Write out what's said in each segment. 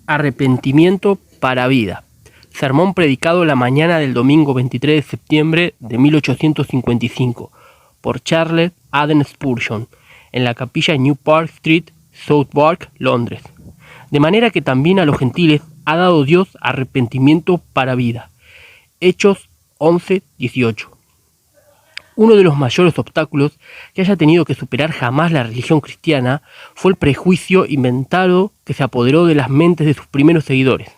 Arrepentimiento para vida. Sermón predicado la mañana del domingo 23 de septiembre de 1855 por Charles Haddon Spurgeon en la capilla New Park Street, Southwark, Londres. De manera que también a los gentiles ha dado Dios arrepentimiento para vida. Hechos 11:18. Uno de los mayores obstáculos que haya tenido que superar jamás la religión cristiana fue el prejuicio inventado que se apoderó de las mentes de sus primeros seguidores.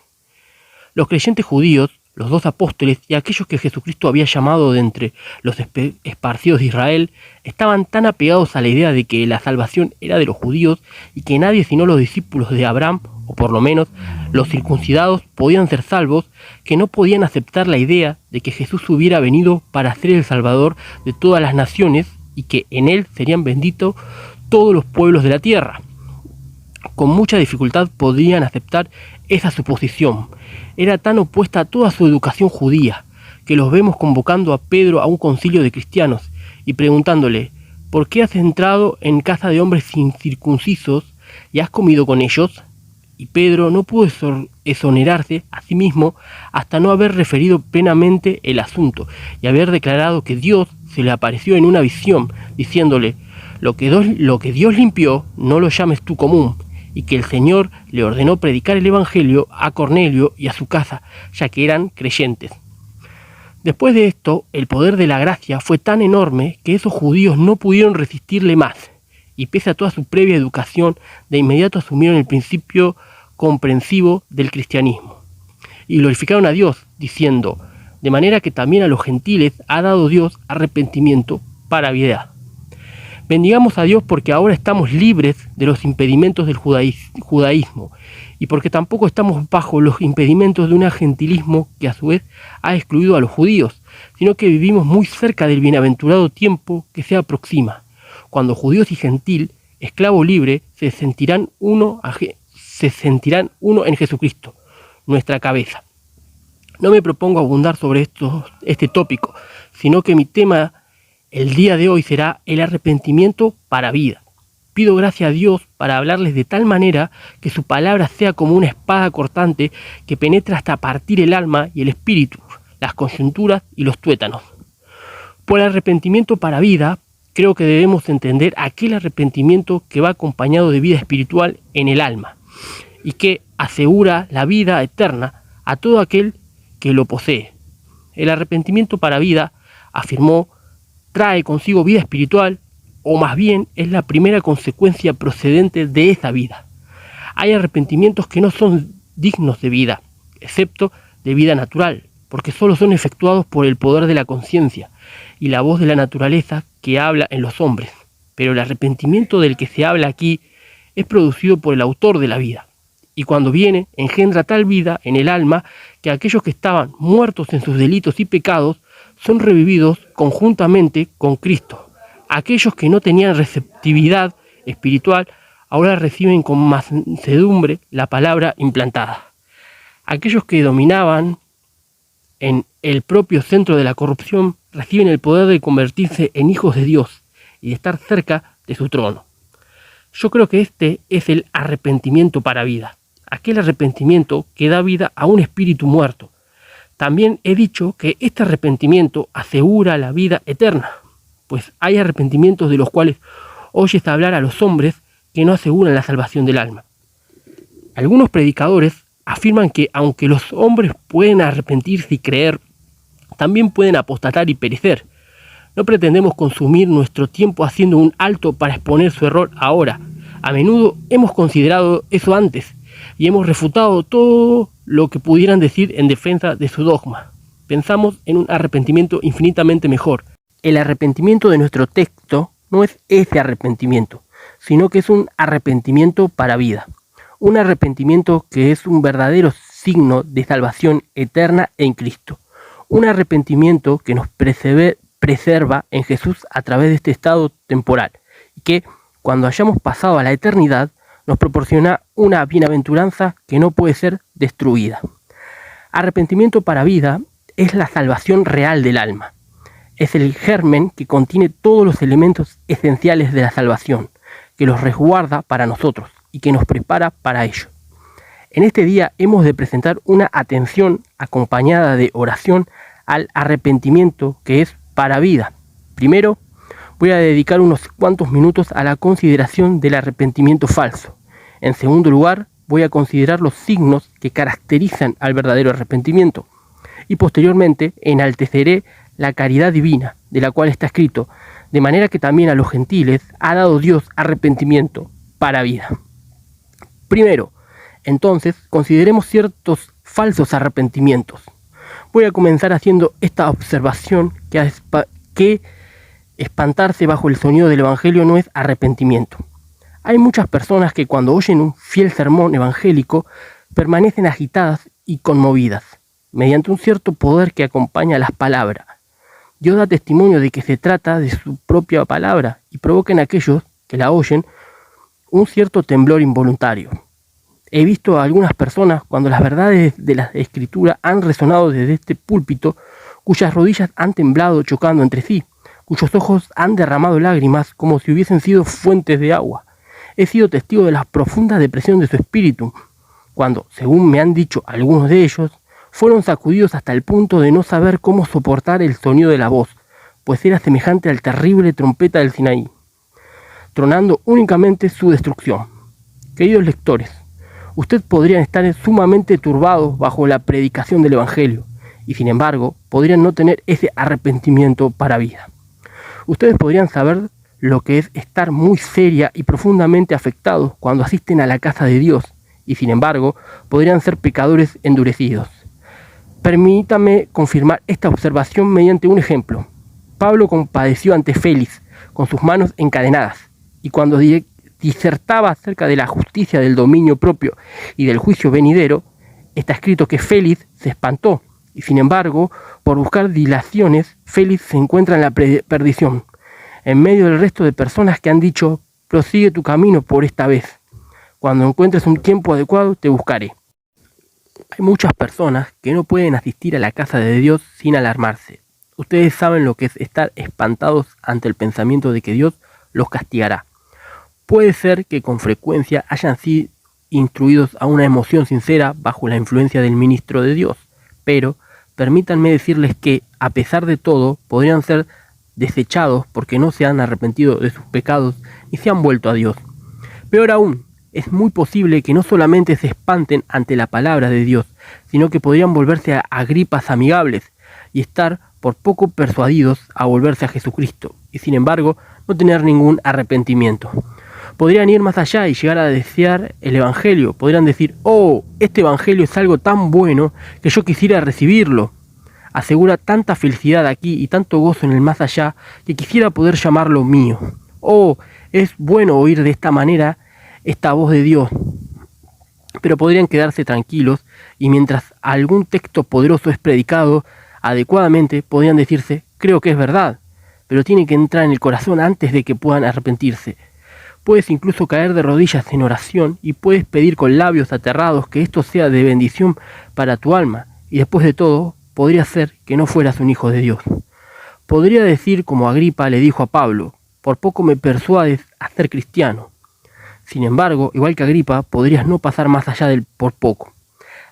Los creyentes judíos, los 2 apóstoles y aquellos que Jesucristo había llamado de entre los esparcidos de Israel, estaban tan apegados a la idea de que la salvación era de los judíos y que nadie sino los discípulos de Abraham, o por lo menos los circuncidados, podían ser salvos, que no podían aceptar la idea de que Jesús hubiera venido para ser el Salvador de todas las naciones y que en él serían benditos todos los pueblos de la tierra. Con mucha dificultad podían aceptar esa suposición. Era tan opuesta a toda su educación judía, que los vemos convocando a Pedro a un concilio de cristianos y preguntándole: ¿por qué has entrado en casa de hombres incircuncisos y has comido con ellos? Y Pedro no pudo exonerarse a sí mismo hasta no haber referido plenamente el asunto y haber declarado que Dios se le apareció en una visión, diciéndole: lo que Dios limpió, no lo llames tú común, y que el Señor le ordenó predicar el Evangelio a Cornelio y a su casa, ya que eran creyentes. Después de esto, el poder de la gracia fue tan enorme que esos judíos no pudieron resistirle más, y pese a toda su previa educación, de inmediato asumieron el principio comprensivo del cristianismo, y glorificaron a Dios, diciendo: de manera que también a los gentiles ha dado Dios arrepentimiento para vida. Bendigamos a Dios porque ahora estamos libres de los impedimentos del judaísmo y porque tampoco estamos bajo los impedimentos de un gentilismo que a su vez ha excluido a los judíos, sino que vivimos muy cerca del bienaventurado tiempo que se aproxima, cuando judíos y gentil, esclavo o libre, se sentirán uno en Jesucristo, nuestra cabeza. No me propongo abundar sobre este tópico, sino que mi tema el día de hoy será el arrepentimiento para vida. Pido gracia a Dios para hablarles de tal manera que su palabra sea como una espada cortante que penetra hasta partir el alma y el espíritu, las coyunturas y los tuétanos. Por el arrepentimiento para vida, creo que debemos entender aquel arrepentimiento que va acompañado de vida espiritual en el alma y que asegura la vida eterna a todo aquel que lo posee. El arrepentimiento para vida, afirmó, trae consigo vida espiritual, o más bien es la primera consecuencia procedente de esa vida. Hay arrepentimientos que no son dignos de vida, excepto de vida natural, porque solo son efectuados por el poder de la conciencia y la voz de la naturaleza que habla en los hombres. Pero el arrepentimiento del que se habla aquí es producido por el autor de la vida, y cuando viene engendra tal vida en el alma que aquellos que estaban muertos en sus delitos y pecados son revividos conjuntamente con Cristo. Aquellos que no tenían receptividad espiritual ahora reciben con mansedumbre la palabra implantada. Aquellos que dominaban en el propio centro de la corrupción reciben el poder de convertirse en hijos de Dios y de estar cerca de su trono. Yo creo que este es el arrepentimiento para vida, aquel arrepentimiento que da vida a un espíritu muerto. También he dicho que este arrepentimiento asegura la vida eterna, pues hay arrepentimientos de los cuales oyes hablar a los hombres que no aseguran la salvación del alma. Algunos predicadores afirman que aunque los hombres pueden arrepentirse y creer, también pueden apostatar y perecer. No pretendemos consumir nuestro tiempo haciendo un alto para exponer su error ahora. A menudo hemos considerado eso antes y hemos refutado todo lo que pudieran decir en defensa de su dogma. Pensamos en un arrepentimiento infinitamente mejor. El arrepentimiento de nuestro texto no es ese arrepentimiento, sino que es un arrepentimiento para vida. Un arrepentimiento que es un verdadero signo de salvación eterna en Cristo. Un arrepentimiento que nos preserva en Jesús a través de este estado temporal y que, cuando hayamos pasado a la eternidad, nos proporciona una bienaventuranza que no puede ser destruida. Arrepentimiento para vida es la salvación real del alma. Es el germen que contiene todos los elementos esenciales de la salvación, que los resguarda para nosotros y que nos prepara para ello. En este día hemos de presentar una atención acompañada de oración al arrepentimiento que es para vida. Primero, voy a dedicar unos cuantos minutos a la consideración del arrepentimiento falso. En segundo lugar, voy a considerar los signos que caracterizan al verdadero arrepentimiento. Y posteriormente enalteceré la caridad divina, de la cual está escrito, de manera que también a los gentiles ha dado Dios arrepentimiento para vida. Primero, entonces, consideremos ciertos falsos arrepentimientos. Voy a comenzar haciendo esta observación que espantarse bajo el sonido del Evangelio no es arrepentimiento. Hay muchas personas que cuando oyen un fiel sermón evangélico permanecen agitadas y conmovidas, mediante un cierto poder que acompaña las palabras. Dios da testimonio de que se trata de su propia palabra y provoca en aquellos que la oyen un cierto temblor involuntario. He visto a algunas personas cuando las verdades de la Escritura han resonado desde este púlpito, cuyas rodillas han temblado chocando entre sí, cuyos ojos han derramado lágrimas como si hubiesen sido fuentes de agua. He sido testigo de la profunda depresión de su espíritu, cuando, según me han dicho algunos de ellos, fueron sacudidos hasta el punto de no saber cómo soportar el sonido de la voz, pues era semejante al terrible trompeta del Sinaí, tronando únicamente su destrucción. Queridos lectores, ustedes podrían estar sumamente turbados bajo la predicación del Evangelio, y sin embargo, podrían no tener ese arrepentimiento para vida. Ustedes podrían saber lo que es estar muy seria y profundamente afectados cuando asisten a la casa de Dios, y sin embargo, podrían ser pecadores endurecidos. Permítame confirmar esta observación mediante un ejemplo. Pablo compadeció ante Félix con sus manos encadenadas, y cuando disertaba acerca de la justicia del dominio propio y del juicio venidero, está escrito que Félix se espantó, y sin embargo, por buscar dilaciones, Félix se encuentra en la perdición, en medio del resto de personas que han dicho, prosigue tu camino por esta vez. Cuando encuentres un tiempo adecuado, te buscaré. Hay muchas personas que no pueden asistir a la casa de Dios sin alarmarse. Ustedes saben lo que es estar espantados ante el pensamiento de que Dios los castigará. Puede ser que con frecuencia hayan sido instruidos a una emoción sincera bajo la influencia del ministro de Dios, pero permítanme decirles que, a pesar de todo, podrían ser desechados porque no se han arrepentido de sus pecados y se han vuelto a Dios. Peor aún, es muy posible que no solamente se espanten ante la palabra de Dios, sino que podrían volverse a Agripas amigables y estar por poco persuadidos a volverse a Jesucristo, y sin embargo no tener ningún arrepentimiento. Podrían ir más allá y llegar a desear el Evangelio. Podrían decir, oh, este Evangelio es algo tan bueno que yo quisiera recibirlo. Asegura tanta felicidad aquí y tanto gozo en el más allá que quisiera poder llamarlo mío. Oh, es bueno oír de esta manera esta voz de Dios. Pero podrían quedarse tranquilos y mientras algún texto poderoso es predicado adecuadamente, podrían decirse, creo que es verdad, pero tiene que entrar en el corazón antes de que puedan arrepentirse. Puedes incluso caer de rodillas en oración y puedes pedir con labios aterrados que esto sea de bendición para tu alma, y después de todo, podría ser que no fueras un hijo de Dios. Podría decir como Agripa le dijo a Pablo, por poco me persuades a ser cristiano. Sin embargo, igual que Agripa, podrías no pasar más allá del por poco.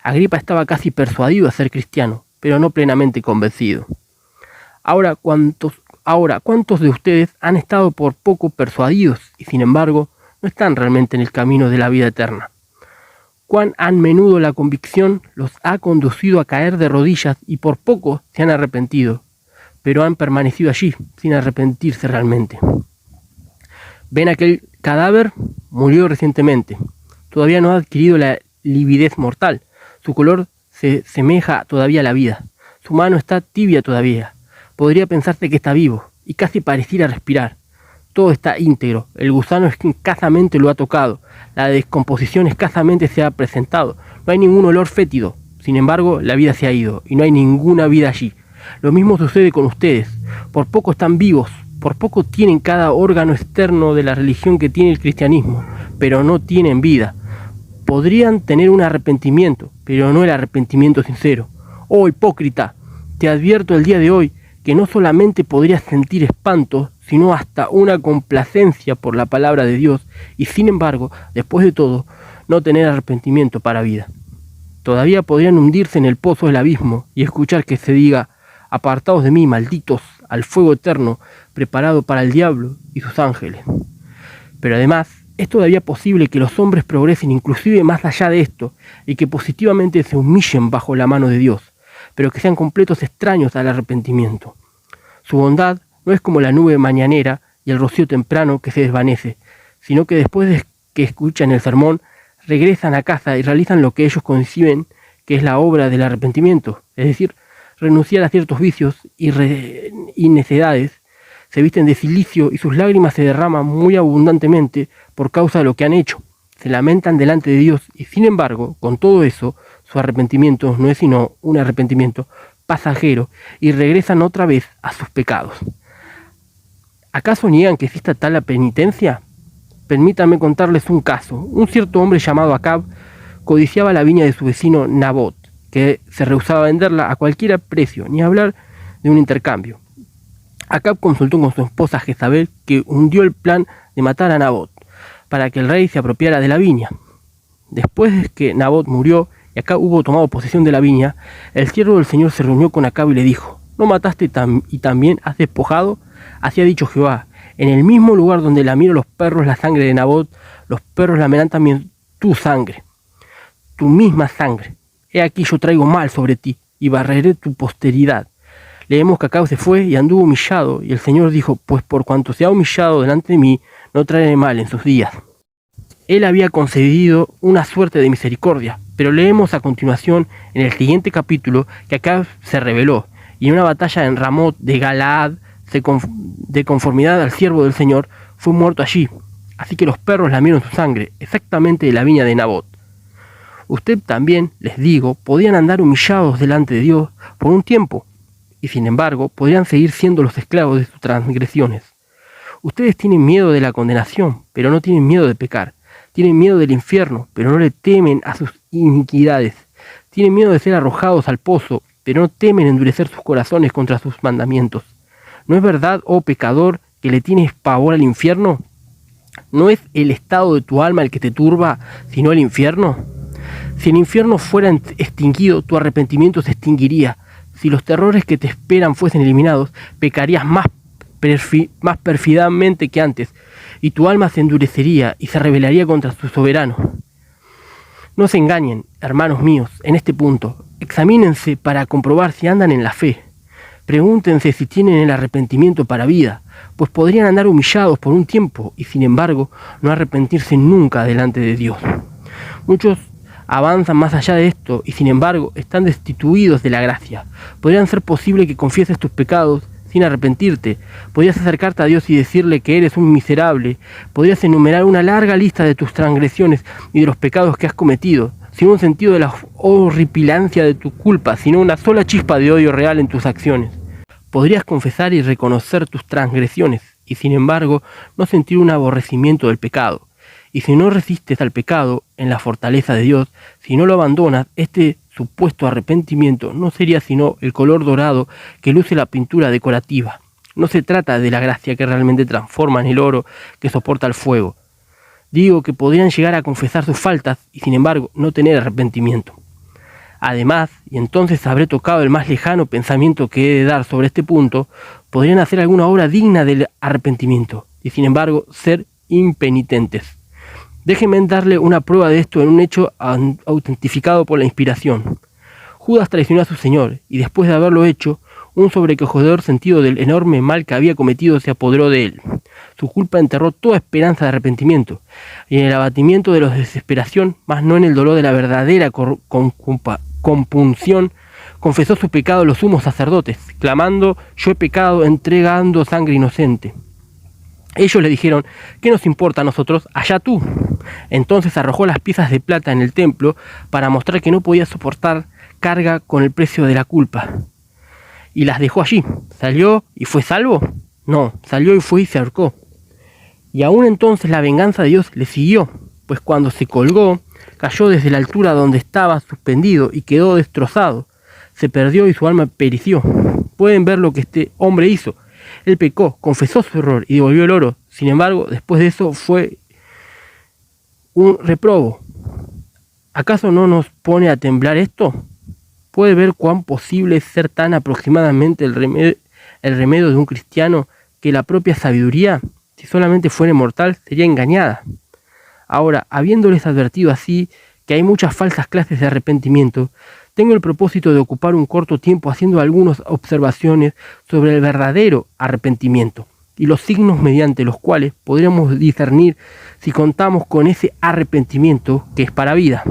Agripa estaba casi persuadido a ser cristiano, pero no plenamente convencido. Ahora, ¿cuántos de ustedes han estado por poco persuadidos y sin embargo no están realmente en el camino de la vida eterna? Cuán a menudo la convicción los ha conducido a caer de rodillas y por poco se han arrepentido, pero han permanecido allí sin arrepentirse realmente. ¿Ven aquel cadáver? Murió recientemente. Todavía no ha adquirido la lividez mortal. Su color se semeja todavía a la vida. Su mano está tibia todavía. Podría pensarse que está vivo y casi pareciera respirar. Todo está íntegro. El gusano escasamente lo ha tocado. La descomposición escasamente se ha presentado. No hay ningún olor fétido. Sin embargo, la vida se ha ido y no hay ninguna vida allí. Lo mismo sucede con ustedes. Por poco están vivos. Por poco tienen cada órgano externo de la religión que tiene el cristianismo, pero no tienen vida. Podrían tener un arrepentimiento, pero no el arrepentimiento sincero. Oh hipócrita, te advierto el día de hoy que no solamente podrías sentir espanto, sino hasta una complacencia por la palabra de Dios, y sin embargo, después de todo, no tener arrepentimiento para vida. Todavía podrían hundirse en el pozo del abismo y escuchar que se diga: apartaos de mí, malditos, al fuego eterno preparado para el diablo y sus ángeles. Pero además, es todavía posible que los hombres progresen inclusive más allá de esto y que positivamente se humillen bajo la mano de Dios, pero que sean completos extraños al arrepentimiento. Su bondad no es como la nube mañanera y el rocío temprano que se desvanece, sino que después de que escuchan el sermón, regresan a casa y realizan lo que ellos conciben que es la obra del arrepentimiento, es decir, renunciar a ciertos vicios y necedades, se visten de cilicio y sus lágrimas se derraman muy abundantemente por causa de lo que han hecho. Se lamentan delante de Dios y, sin embargo, con todo eso, su arrepentimiento no es sino un arrepentimiento pasajero y regresan otra vez a sus pecados. ¿Acaso niegan que exista tal penitencia? Permítanme contarles un caso. Un cierto hombre llamado Acab codiciaba la viña de su vecino Nabot, que se rehusaba a venderla a cualquier precio, ni hablar de un intercambio. Acab consultó con su esposa Jezabel, que hundió el plan de matar a Nabot, para que el rey se apropiara de la viña. Después de que Nabot murió y Acab hubo tomado posesión de la viña, el siervo del Señor se reunió con Acab y le dijo: ¿no mataste y también has despojado? Así ha dicho Jehová: en el mismo lugar donde lamieron los perros la sangre de Nabot, los perros lamerán también tu sangre, tu misma sangre. He aquí yo traigo mal sobre ti, y barreré tu posteridad. Leemos que Acab se fue y anduvo humillado, y el Señor dijo: pues por cuanto se ha humillado delante de mí, no traeré mal en sus días. Él había concedido una suerte de misericordia, pero leemos a continuación en el siguiente capítulo que Acab se rebeló, y en una batalla en Ramot de Galaad, de conformidad al siervo del Señor, fue muerto allí. Así que los perros lamieron su sangre, exactamente de la viña de Nabot. Usted también, les digo, podían andar humillados delante de Dios por un tiempo, y sin embargo podrían seguir siendo los esclavos de sus transgresiones. Ustedes tienen miedo de la condenación, pero no tienen miedo de pecar. Tienen miedo del infierno, pero no le temen a sus iniquidades. Tienen miedo de ser arrojados al pozo, pero no temen endurecer sus corazones contra sus mandamientos. ¿No es verdad, oh pecador, que le tienes pavor al infierno? ¿No es el estado de tu alma el que te turba, sino el infierno? Si el infierno fuera extinguido, tu arrepentimiento se extinguiría. Si los terrores que te esperan fuesen eliminados, pecarías más perfidamente que antes, y tu alma se endurecería y se rebelaría contra su soberano. No se engañen, hermanos míos, en este punto. Examínense para comprobar si andan en la fe. Pregúntense si tienen el arrepentimiento para vida, pues podrían andar humillados por un tiempo y sin embargo no arrepentirse nunca delante de Dios. Muchos avanzan más allá de esto y sin embargo están destituidos de la gracia. Podrían ser posible que confieses tus pecados sin arrepentirte. Podrías acercarte a Dios y decirle que eres un miserable. Podrías enumerar una larga lista de tus transgresiones y de los pecados que has cometido, sin un sentido de la horripilancia de tu culpa, sino una sola chispa de odio real en tus acciones. Podrías confesar y reconocer tus transgresiones, y sin embargo no sentir un aborrecimiento del pecado. Y si no resistes al pecado en la fortaleza de Dios, si no lo abandonas, este supuesto arrepentimiento no sería sino el color dorado que luce la pintura decorativa. No se trata de la gracia que realmente transforma en el oro que soporta el fuego. Digo que podrían llegar a confesar sus faltas y sin embargo no tener arrepentimiento. Además, y entonces habré tocado el más lejano pensamiento que he de dar sobre este punto, podrían hacer alguna obra digna del arrepentimiento y sin embargo ser impenitentes. Déjenme darle una prueba de esto en un hecho autentificado por la inspiración. Judas traicionó a su Señor y después de haberlo hecho, un sobrecogedor sentido del enorme mal que había cometido se apoderó de él. Su culpa enterró toda esperanza de arrepentimiento, y en el abatimiento de la desesperación, más no en el dolor de la verdadera compunción, confesó su pecado a los sumos sacerdotes, clamando: yo he pecado entregando sangre inocente. Ellos le dijeron: ¿qué nos importa a nosotros? Allá tú. Entonces arrojó las piezas de plata en el templo para mostrar que no podía soportar carga con el precio de la culpa. Y las dejó allí. ¿Salió y fue salvo? No, salió y fue y se ahorcó. Y aún entonces la venganza de Dios le siguió, pues cuando se colgó, cayó desde la altura donde estaba suspendido y quedó destrozado. Se perdió y su alma pereció. Pueden ver lo que este hombre hizo. Él pecó, confesó su error y devolvió el oro. Sin embargo, después de eso fue un reprobo. ¿Acaso no nos pone a temblar esto? ¿Puede ver cuán posible es ser tan aproximadamente el remedio de un cristiano que la propia sabiduría, si solamente fuera mortal, sería engañada? Ahora, habiéndoles advertido así que hay muchas falsas clases de arrepentimiento, tengo el propósito de ocupar un corto tiempo haciendo algunas observaciones sobre el verdadero arrepentimiento y los signos mediante los cuales podríamos discernir si contamos con ese arrepentimiento que es para vida.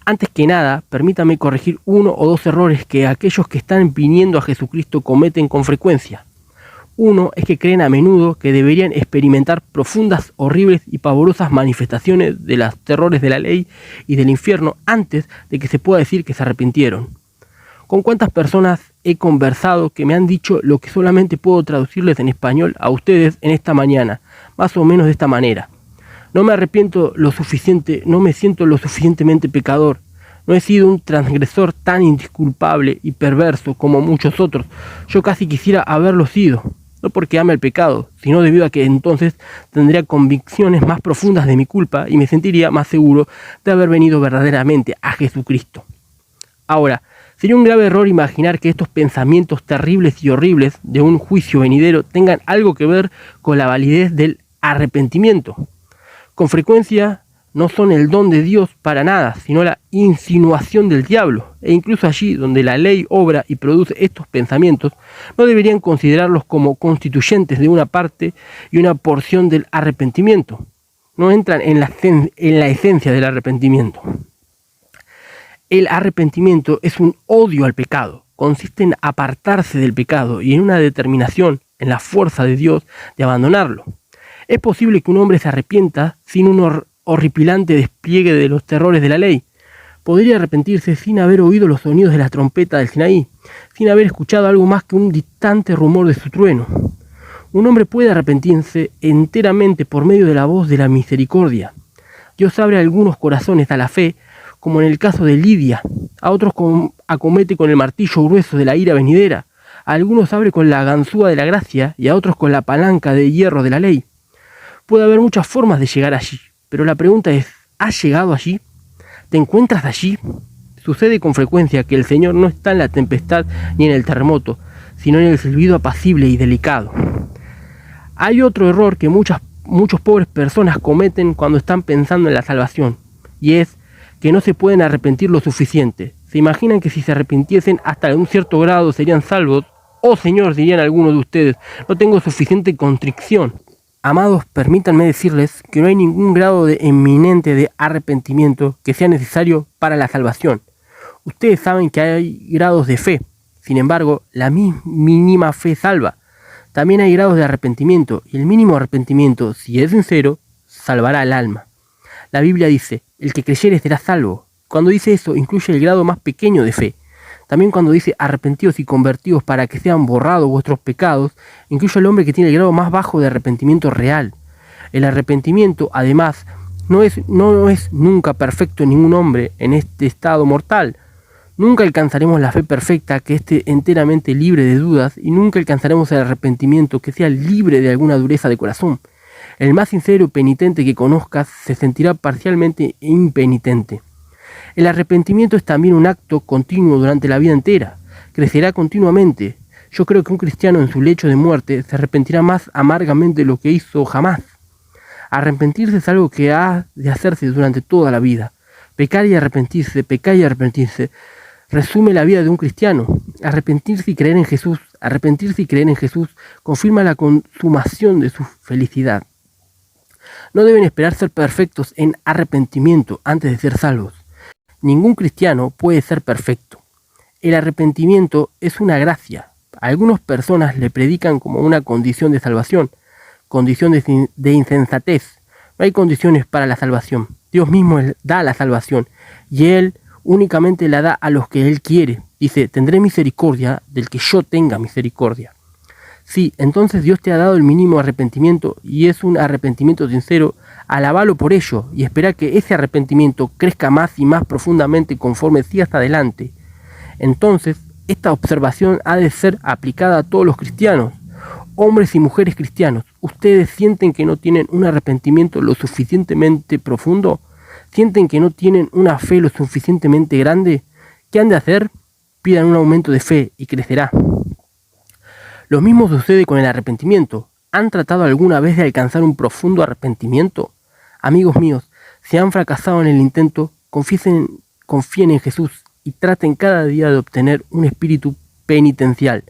Antes que nada, permítame corregir uno o dos errores que aquellos que están viniendo a Jesucristo cometen con frecuencia. Uno es que creen a menudo que deberían experimentar profundas, horribles y pavorosas manifestaciones de los terrores de la ley y del infierno antes de que se pueda decir que se arrepintieron. ¿Con cuántas personas he conversado que me han dicho lo que solamente puedo traducirles en español a ustedes en esta mañana, más o menos de esta manera? No me arrepiento lo suficiente, no me siento lo suficientemente pecador. No he sido un transgresor tan indisculpable y perverso como muchos otros. Yo casi quisiera haberlo sido, no porque ame el pecado, sino debido a que entonces tendría convicciones más profundas de mi culpa y me sentiría más seguro de haber venido verdaderamente a Jesucristo. Ahora, sería un grave error imaginar que estos pensamientos terribles y horribles de un juicio venidero tengan algo que ver con la validez del arrepentimiento. Con frecuencia no son el don de Dios para nada, sino la insinuación del diablo, e incluso allí donde la ley obra y produce estos pensamientos, no deberían considerarlos como constituyentes de una parte y una porción del arrepentimiento. No entran en la esencia del arrepentimiento. El arrepentimiento es un odio al pecado, consiste en apartarse del pecado y en una determinación, en la fuerza de Dios, de abandonarlo. Es posible que un hombre se arrepienta sin un horripilante despliegue de los terrores de la ley. Podría arrepentirse sin haber oído los sonidos de la trompeta del Sinaí, sin haber escuchado algo más que un distante rumor de su trueno. Un hombre puede arrepentirse enteramente por medio de la voz de la misericordia. Dios abre algunos corazones a la fe, como en el caso de Lidia, a otros acomete con el martillo grueso de la ira venidera, a algunos abre con la ganzúa de la gracia y a otros con la palanca de hierro de la ley. Puede haber muchas formas de llegar allí, pero la pregunta es, ¿has llegado allí? ¿Te encuentras allí? Sucede con frecuencia que el Señor no está en la tempestad ni en el terremoto, sino en el silbido apacible y delicado. Hay otro error que muchas pobres personas cometen cuando están pensando en la salvación, y es que no se pueden arrepentir lo suficiente. Se imaginan que si se arrepintiesen hasta un cierto grado serían salvos. Oh Señor, dirían algunos de ustedes, no tengo suficiente contrición. Amados, permítanme decirles que no hay ningún grado eminente de arrepentimiento que sea necesario para la salvación. Ustedes saben que hay grados de fe, sin embargo, la mínima fe salva. También hay grados de arrepentimiento, y el mínimo arrepentimiento, si es sincero, salvará al alma. La Biblia dice, el que creyere será salvo. Cuando dice eso, incluye el grado más pequeño de fe. También cuando dice arrepentidos y convertidos para que sean borrados vuestros pecados, incluye al hombre que tiene el grado más bajo de arrepentimiento real. El arrepentimiento, además, no es nunca perfecto en ningún hombre en este estado mortal. Nunca alcanzaremos la fe perfecta que esté enteramente libre de dudas y nunca alcanzaremos el arrepentimiento que sea libre de alguna dureza de corazón. El más sincero penitente que conozcas se sentirá parcialmente impenitente. El arrepentimiento es también un acto continuo durante la vida entera. Crecerá continuamente. Yo creo que un cristiano en su lecho de muerte se arrepentirá más amargamente de lo que hizo jamás. Arrepentirse es algo que ha de hacerse durante toda la vida. Pecar y arrepentirse, resume la vida de un cristiano. Arrepentirse y creer en Jesús, confirma la consumación de su felicidad. No deben esperar ser perfectos en arrepentimiento antes de ser salvos. Ningún cristiano puede ser perfecto. El arrepentimiento es una gracia. Algunas personas le predican como una condición de salvación, condición de insensatez. No hay condiciones para la salvación. Dios mismo da la salvación y Él únicamente la da a los que Él quiere. Dice, tendré misericordia del que yo tenga misericordia. Sí, entonces Dios te ha dado el mínimo arrepentimiento y es un arrepentimiento sincero. Alábalo por ello y espera que ese arrepentimiento crezca más y más profundamente conforme sigas adelante. Entonces, esta observación ha de ser aplicada a todos los cristianos. Hombres y mujeres cristianos, ¿ustedes sienten que no tienen un arrepentimiento lo suficientemente profundo? ¿Sienten que no tienen una fe lo suficientemente grande? ¿Qué han de hacer? Pidan un aumento de fe y crecerá. Lo mismo sucede con el arrepentimiento. ¿Han tratado alguna vez de alcanzar un profundo arrepentimiento? Amigos míos, si han fracasado en el intento, confíen en Jesús y traten cada día de obtener un espíritu penitencial.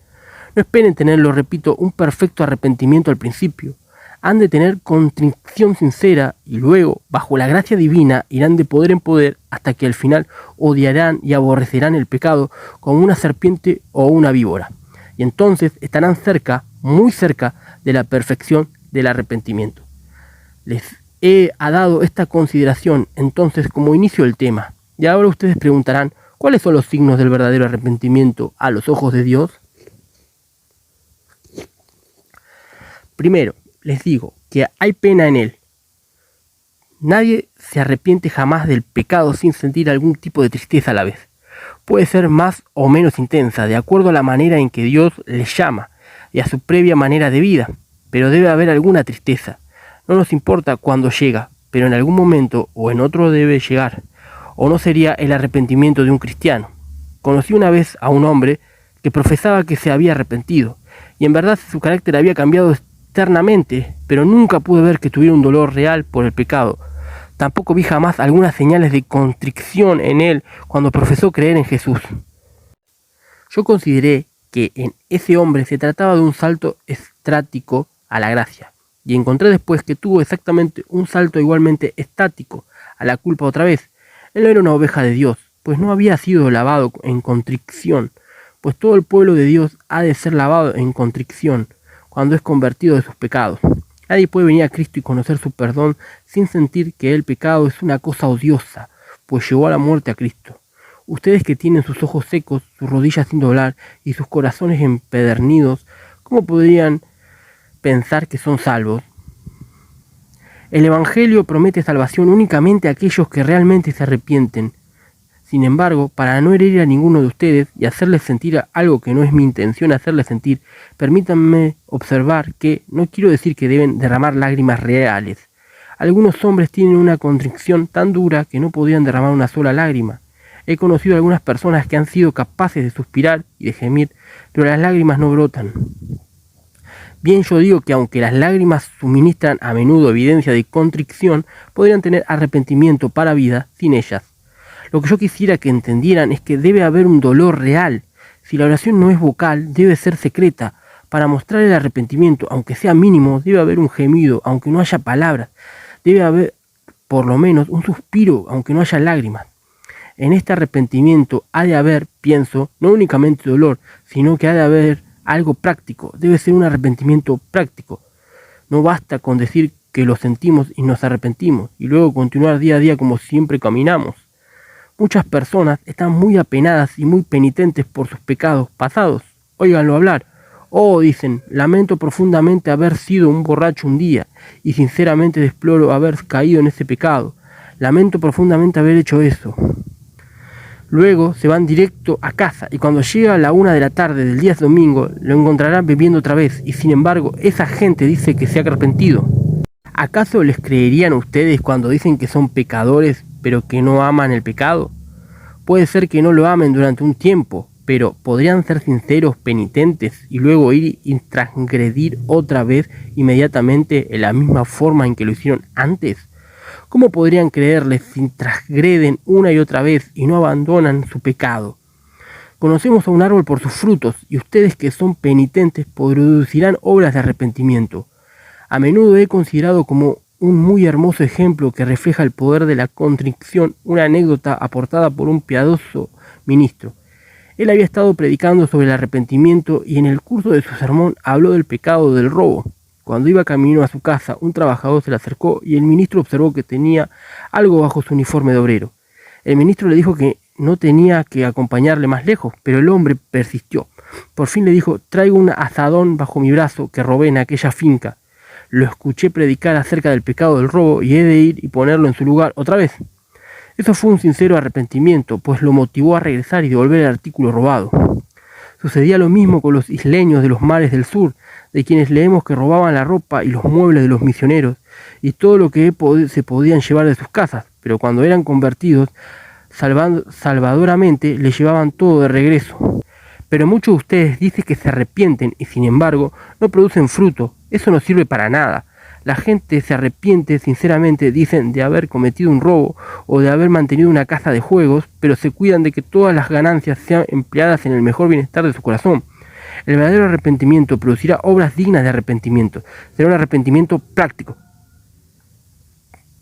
No esperen tenerlo, repito, un perfecto arrepentimiento al principio. Han de tener contrición sincera y luego, bajo la gracia divina, irán de poder en poder hasta que al final odiarán y aborrecerán el pecado como una serpiente o una víbora. Y entonces estarán cerca, muy cerca, de la perfección del arrepentimiento. Les he dado esta consideración entonces como inicio del tema. Y ahora ustedes preguntarán, ¿cuáles son los signos del verdadero arrepentimiento a los ojos de Dios? Primero, les digo que hay pena en él. Nadie se arrepiente jamás del pecado sin sentir algún tipo de tristeza a la vez. Puede ser más o menos intensa, de acuerdo a la manera en que Dios les llama y a su previa manera de vida, pero debe haber alguna tristeza. No nos importa cuándo llega, pero en algún momento o en otro debe llegar, o no sería el arrepentimiento de un cristiano. Conocí una vez a un hombre que profesaba que se había arrepentido, y en verdad su carácter había cambiado externamente, pero nunca pude ver que tuviera un dolor real por el pecado. Tampoco vi jamás algunas señales de contrición en él cuando profesó creer en Jesús. Yo consideré que en ese hombre se trataba de un salto estático a la gracia, y encontré después que tuvo exactamente un salto igualmente estático a la culpa otra vez. Él no era una oveja de Dios, pues no había sido lavado en contrición, pues todo el pueblo de Dios ha de ser lavado en contrición cuando es convertido de sus pecados. Nadie puede venir a Cristo y conocer su perdón sin sentir que el pecado es una cosa odiosa, pues llevó a la muerte a Cristo. Ustedes que tienen sus ojos secos, sus rodillas sin doblar y sus corazones empedernidos, ¿cómo podrían pensar que son salvos? El Evangelio promete salvación únicamente a aquellos que realmente se arrepienten. Sin embargo, para no herir a ninguno de ustedes y hacerles sentir algo que no es mi intención hacerles sentir, permítanme observar que no quiero decir que deben derramar lágrimas reales. Algunos hombres tienen una contrición tan dura que no podían derramar una sola lágrima. He conocido algunas personas que han sido capaces de suspirar y de gemir, pero las lágrimas no brotan. Bien, yo digo que aunque las lágrimas suministran a menudo evidencia de contrición, podrían tener arrepentimiento para vida sin ellas. Lo que yo quisiera que entendieran es que debe haber un dolor real. Si la oración no es vocal, debe ser secreta. Para mostrar el arrepentimiento, aunque sea mínimo, debe haber un gemido, aunque no haya palabras. Debe haber, por lo menos, un suspiro, aunque no haya lágrimas. En este arrepentimiento ha de haber, pienso, no únicamente dolor, sino que ha de haber algo práctico. Debe ser un arrepentimiento práctico. No basta con decir que lo sentimos y nos arrepentimos, y luego continuar día a día como siempre caminamos. Muchas personas están muy apenadas y muy penitentes por sus pecados pasados. Óiganlo hablar. Oh, dicen, lamento profundamente haber sido un borracho un día, y sinceramente deploro haber caído en ese pecado. Lamento profundamente haber hecho eso. Luego se van directo a casa, y cuando llega la 1 de la tarde del día domingo, lo encontrarán bebiendo otra vez, y sin embargo, esa gente dice que se ha arrepentido. ¿Acaso les creerían ustedes cuando dicen que son pecadores, pero que no aman el pecado? Puede ser que no lo amen durante un tiempo, pero ¿podrían ser sinceros, penitentes y luego ir y transgredir otra vez inmediatamente en la misma forma en que lo hicieron antes? ¿Cómo podrían creerles si transgreden una y otra vez y no abandonan su pecado? Conocemos a un árbol por sus frutos, y ustedes que son penitentes producirán obras de arrepentimiento. A menudo he considerado como un muy hermoso ejemplo que refleja el poder de la contrición una anécdota aportada por un piadoso ministro. Él había estado predicando sobre el arrepentimiento y en el curso de su sermón habló del pecado del robo. Cuando iba camino a su casa, un trabajador se le acercó y el ministro observó que tenía algo bajo su uniforme de obrero. El ministro le dijo que no tenía que acompañarle más lejos, pero el hombre persistió. Por fin le dijo: «Traigo un azadón bajo mi brazo que robé en aquella finca. Lo escuché predicar acerca del pecado del robo y he de ir y ponerlo en su lugar otra vez». Eso fue un sincero arrepentimiento, pues lo motivó a regresar y devolver el artículo robado. Sucedía lo mismo con los isleños de los mares del sur, de quienes leemos que robaban la ropa y los muebles de los misioneros y todo lo que se podían llevar de sus casas, pero cuando eran convertidos salvadoramente les llevaban todo de regreso. Pero muchos de ustedes dicen que se arrepienten y sin embargo no producen fruto. Eso no sirve para nada. La gente se arrepiente sinceramente, dicen, de haber cometido un robo o de haber mantenido una casa de juegos, pero se cuidan de que todas las ganancias sean empleadas en el mejor bienestar de su corazón. El verdadero arrepentimiento producirá obras dignas de arrepentimiento. Será un arrepentimiento práctico.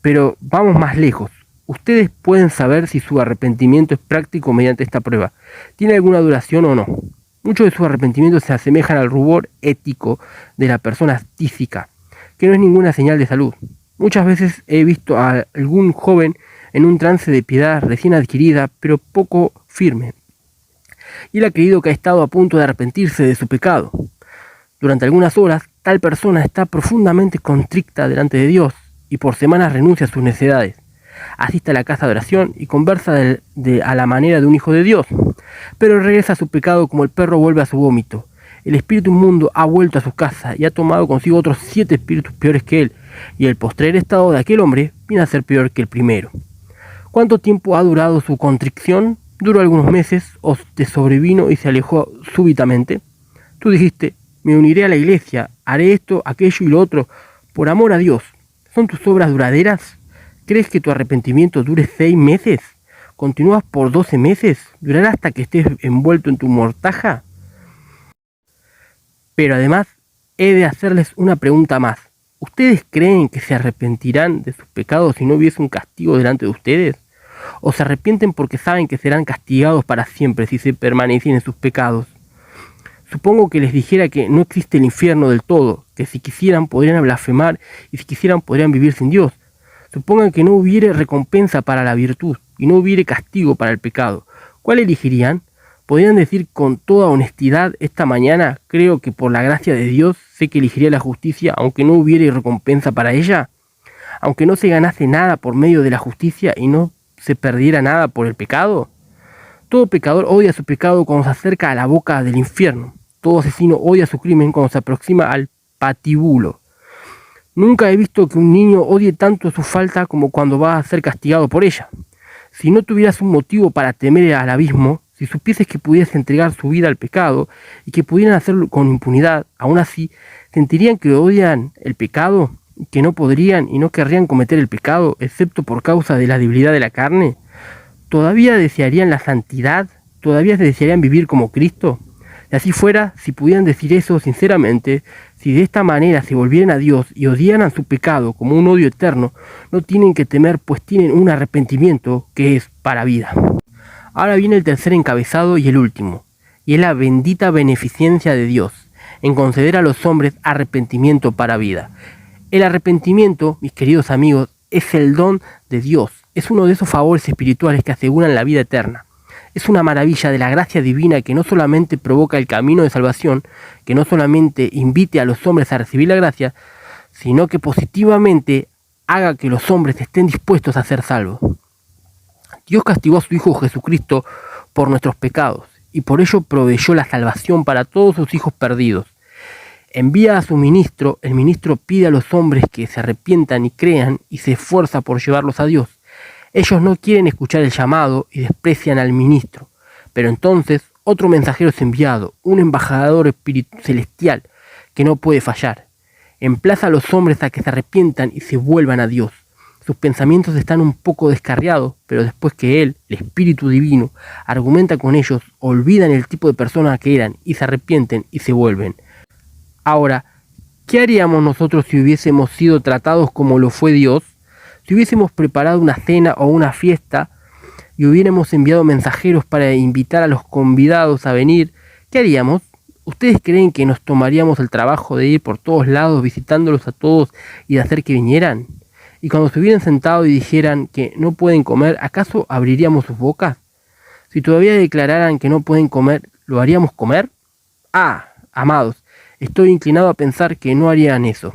Pero vamos más lejos. Ustedes pueden saber si su arrepentimiento es práctico mediante esta prueba. ¿Tiene alguna duración o no? Muchos de sus arrepentimientos se asemejan al rubor ético de la persona tísica, que no es ninguna señal de salud. Muchas veces he visto a algún joven en un trance de piedad recién adquirida, pero poco firme. Y él ha creído que ha estado a punto de arrepentirse de su pecado. Durante algunas horas, tal persona está profundamente contrita delante de Dios y por semanas renuncia a sus necedades. Asiste a la casa de oración y conversa a la manera de un hijo de Dios, pero regresa a su pecado como el perro vuelve a su vómito. El espíritu inmundo ha vuelto a su casa y ha tomado consigo otros 7 espíritus peores que él, y el postrer estado de aquel hombre viene a ser peor que el primero. ¿Cuánto tiempo ha durado su contrición? Duró algunos meses, o te sobrevino y se alejó súbitamente. Tú dijiste, me uniré a la iglesia, haré esto, aquello y lo otro, por amor a Dios. ¿Son tus obras duraderas? ¿Crees que tu arrepentimiento dure 6 meses? ¿Continúas por 12 meses? ¿Durará hasta que estés envuelto en tu mortaja? Pero además, he de hacerles una pregunta más. ¿Ustedes creen que se arrepentirán de sus pecados si no hubiese un castigo delante de ustedes? ¿O se arrepienten porque saben que serán castigados para siempre si se permanecen en sus pecados? Supongo que les dijera que no existe el infierno del todo, que si quisieran podrían blasfemar y si quisieran podrían vivir sin Dios. Supongan que no hubiere recompensa para la virtud y no hubiere castigo para el pecado. ¿Cuál elegirían? ¿Podrían decir con toda honestidad esta mañana, creo que por la gracia de Dios sé que elegiría la justicia aunque no hubiere recompensa para ella? Aunque no se ganase nada por medio de la justicia y no se perdiera nada por el pecado. Todo pecador odia su pecado cuando se acerca a la boca del infierno. Todo asesino odia su crimen cuando se aproxima al patíbulo. Nunca he visto que un niño odie tanto su falta como cuando va a ser castigado por ella. Si no tuvieras un motivo para temer al abismo, si supieses que pudieras entregar su vida al pecado y que pudieran hacerlo con impunidad, aún así, ¿sentirían que odian el pecado, que no podrían y no querrían cometer el pecado, excepto por causa de la debilidad de la carne? ¿Todavía desearían la santidad? ¿Todavía desearían vivir como Cristo? Si así fuera, si pudieran decir eso sinceramente, si de esta manera se volvieran a Dios y odiaran su pecado como un odio eterno, no tienen que temer, pues tienen un arrepentimiento que es para vida. Ahora viene el tercer encabezado y el último, y es la bendita beneficencia de Dios, en conceder a los hombres arrepentimiento para vida. El arrepentimiento, mis queridos amigos, es el don de Dios, es uno de esos favores espirituales que aseguran la vida eterna. Es una maravilla de la gracia divina que no solamente provoca el camino de salvación, que no solamente invite a los hombres a recibir la gracia, sino que positivamente haga que los hombres estén dispuestos a ser salvos. Dios castigó a su Hijo Jesucristo por nuestros pecados, y por ello proveyó la salvación para todos sus hijos perdidos. Envía a su ministro, el ministro pide a los hombres que se arrepientan y crean, y se esfuerza por llevarlos a Dios. Ellos no quieren escuchar el llamado y desprecian al ministro. Pero entonces otro mensajero es enviado, un embajador celestial que no puede fallar. Emplaza a los hombres a que se arrepientan y se vuelvan a Dios. Sus pensamientos están un poco descarriados, pero después que Él, el Espíritu Divino, argumenta con ellos, olvidan el tipo de personas que eran y se arrepienten y se vuelven. Ahora, ¿qué haríamos nosotros si hubiésemos sido tratados como lo fue Dios? Si hubiésemos preparado una cena o una fiesta y hubiéramos enviado mensajeros para invitar a los convidados a venir, ¿qué haríamos? ¿Ustedes creen que nos tomaríamos el trabajo de ir por todos lados visitándolos a todos y de hacer que vinieran? Y cuando se hubieran sentado y dijeran que no pueden comer, ¿acaso abriríamos sus bocas? Si todavía declararan que no pueden comer, ¿lo haríamos comer? Amados, estoy inclinado a pensar que no harían eso.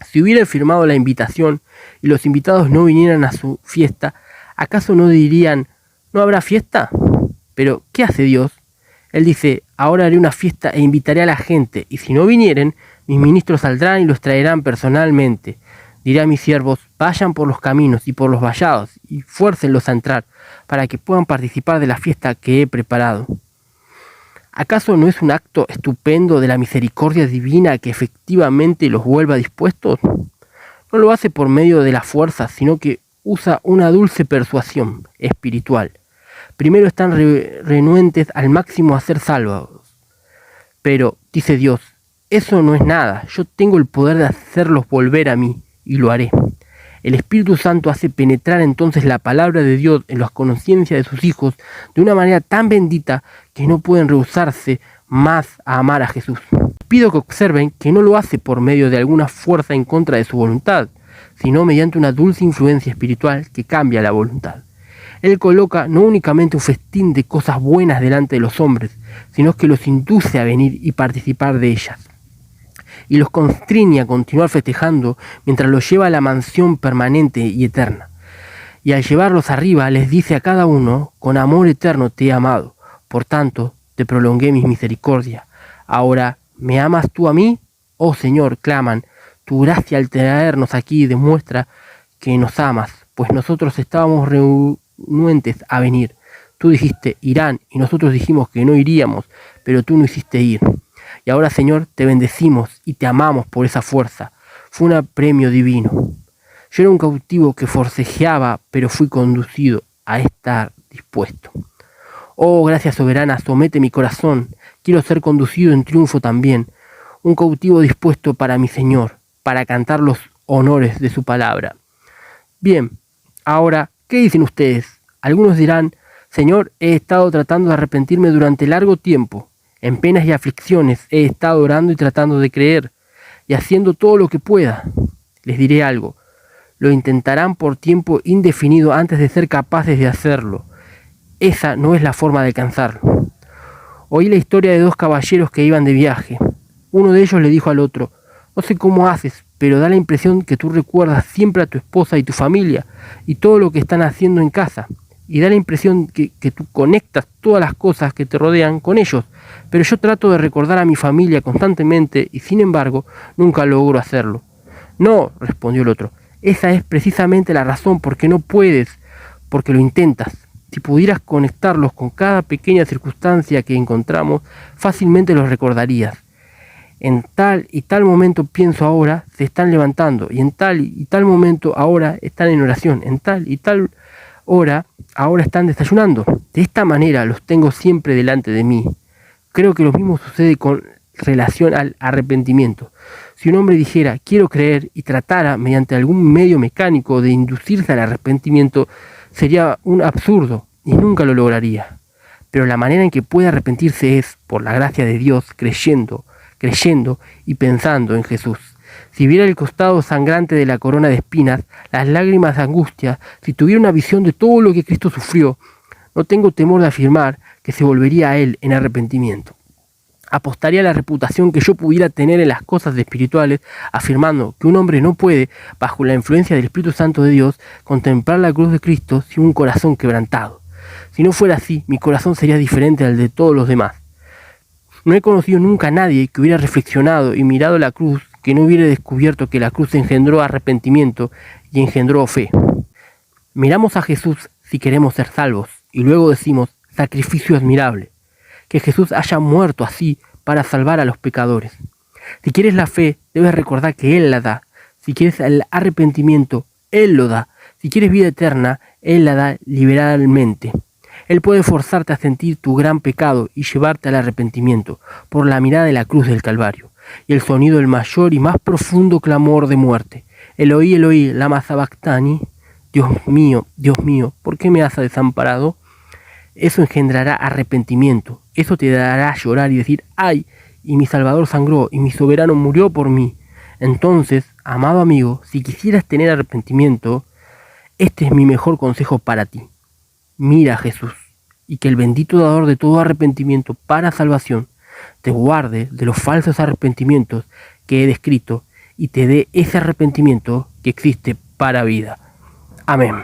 Si hubieran firmado la invitación y los invitados no vinieran a su fiesta, ¿acaso no dirían, no habrá fiesta? Pero, ¿qué hace Dios? Él dice, ahora haré una fiesta e invitaré a la gente, y si no vinieren, mis ministros saldrán y los traerán personalmente. Diré a mis siervos, vayan por los caminos y por los vallados, y fuércenlos a entrar, para que puedan participar de la fiesta que he preparado. ¿Acaso no es un acto estupendo de la misericordia divina que efectivamente los vuelva dispuestos? No lo hace por medio de la fuerza, sino que usa una dulce persuasión espiritual. Primero están renuentes al máximo a ser salvados. Pero, dice Dios, eso no es nada, yo tengo el poder de hacerlos volver a mí, y lo haré. El Espíritu Santo hace penetrar entonces la palabra de Dios en la conciencia de sus hijos de una manera tan bendita que no pueden rehusarse más a amar a Jesús. Pido que observen que no lo hace por medio de alguna fuerza en contra de su voluntad, sino mediante una dulce influencia espiritual que cambia la voluntad. Él coloca no únicamente un festín de cosas buenas delante de los hombres, sino que los induce a venir y participar de ellas. Y los constriñe a continuar festejando mientras los lleva a la mansión permanente y eterna. Y al llevarlos arriba les dice a cada uno, con amor eterno te he amado, por tanto te prolongué mi misericordia. Ahora, ¿me amas tú a mí? Oh Señor, claman, tu gracia al traernos aquí demuestra que nos amas, pues nosotros estábamos renuentes a venir. Tú dijiste, irán, y nosotros dijimos que no iríamos, pero tú no hiciste ir. Y ahora, Señor, te bendecimos y te amamos por esa fuerza. Fue un premio divino. Yo era un cautivo que forcejeaba, pero fui conducido a estar dispuesto. Oh, gracia soberana, somete mi corazón. Quiero ser conducido en triunfo también. Un cautivo dispuesto para mi Señor, para cantar los honores de su palabra. Bien, ahora, ¿qué dicen ustedes? Algunos dirán, Señor, he estado tratando de arrepentirme durante largo tiempo. En penas y aflicciones he estado orando y tratando de creer, y haciendo todo lo que pueda. Les diré algo, lo intentarán por tiempo indefinido antes de ser capaces de hacerlo. Esa no es la forma de alcanzarlo. Oí la historia de dos caballeros que iban de viaje. Uno de ellos le dijo al otro, no sé cómo haces, pero da la impresión que tú recuerdas siempre a tu esposa y tu familia, y todo lo que están haciendo en casa. Y da la impresión que tú conectas todas las cosas que te rodean con ellos, pero yo trato de recordar a mi familia constantemente y sin embargo nunca logro hacerlo. No, respondió el otro, esa es precisamente la razón por qué no puedes, porque lo intentas. Si pudieras conectarlos con cada pequeña circunstancia que encontramos, fácilmente los recordarías. En tal y tal momento pienso ahora, se están levantando, y en tal y tal momento ahora están en oración, en tal y tal hora ahora están desayunando. De esta manera los tengo siempre delante de mí. Creo que lo mismo sucede con relación al arrepentimiento. Si un hombre dijera, quiero creer, y tratara mediante algún medio mecánico de inducirse al arrepentimiento, sería un absurdo y nunca lo lograría. Pero la manera en que puede arrepentirse es, por la gracia de Dios, creyendo y pensando en Jesús. Si viera el costado sangrante de la corona de espinas, las lágrimas de angustia, si tuviera una visión de todo lo que Cristo sufrió, no tengo temor de afirmar que se volvería a Él en arrepentimiento. Apostaría a la reputación que yo pudiera tener en las cosas espirituales, afirmando que un hombre no puede, bajo la influencia del Espíritu Santo de Dios, contemplar la cruz de Cristo sin un corazón quebrantado. Si no fuera así, mi corazón sería diferente al de todos los demás. No he conocido nunca a nadie que hubiera reflexionado y mirado la cruz que no hubiera descubierto que la cruz engendró arrepentimiento y engendró fe. Miramos a Jesús si queremos ser salvos y luego decimos, sacrificio admirable, que Jesús haya muerto así para salvar a los pecadores. Si quieres la fe, debes recordar que Él la da. Si quieres el arrepentimiento, Él lo da. Si quieres vida eterna, Él la da liberalmente. Él puede forzarte a sentir tu gran pecado y llevarte al arrepentimiento por la mirada de la cruz del Calvario y el sonido del mayor y más profundo clamor de muerte. Eloí, Eloí, lama sabactani, Dios mío, ¿por qué me has desamparado? Eso engendrará arrepentimiento, eso te dará a llorar y decir, ¡ay! Y mi Salvador sangró y mi soberano murió por mí. Entonces, amado amigo, si quisieras tener arrepentimiento, este es mi mejor consejo para ti. Mira a Jesús, y que el bendito dador de todo arrepentimiento para salvación te guarde de los falsos arrepentimientos que he descrito y te dé ese arrepentimiento que existe para vida. Amén.